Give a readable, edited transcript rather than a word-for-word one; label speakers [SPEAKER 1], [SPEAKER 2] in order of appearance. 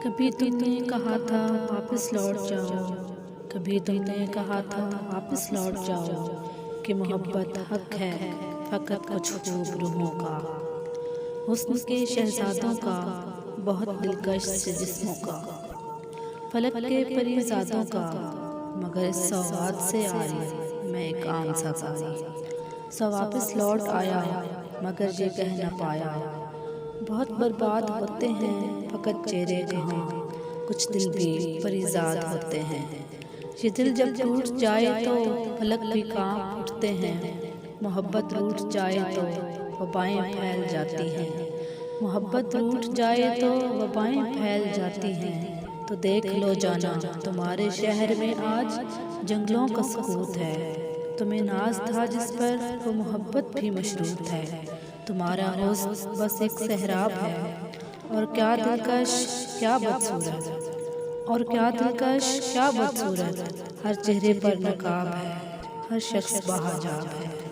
[SPEAKER 1] कभी तुमने कहा था वापस लौट जाओ, कभी तुमने कहा था वापस लौट जाओ कि मोहब्बत हक है फ़कत कुछ खूब रूहों का, हुस्न के शहज़ादों का, बहुत दिलकश से जिस्मों का, फलक के परीज़ादों का, मगर इस सौगात से आरी मैं एक आम सा कारी। सो वापस लौट आया मगर ये कह न पाया, बहुत बर्बाद होते हैं फ़कत चेहरे कहाँ, कुछ दिल भी परीज़ाद होते हैं। ये दिल जब टूट जाए तो फलक भी कांप उठते हैं, मोहब्बत रूठ जाए तो वबाएं फैल जाती हैं, मोहब्बत रूठ जाए तो वबाएं फैल जाती हैं। तो देख लो जाना तुम्हारे शहर में आज जंगलों का सकूत है, तुम्हें नाज था जिस पर वो मोहब्बत भी मशरूत है। तुम्हारा हुस्न बस एक सहराब है और क्या दिलकश क्या बदसूरत, और क्या दिलकश क्या बदसूरत, हर चेहरे पर नकाब है, हर शख्स बाहिजाब है।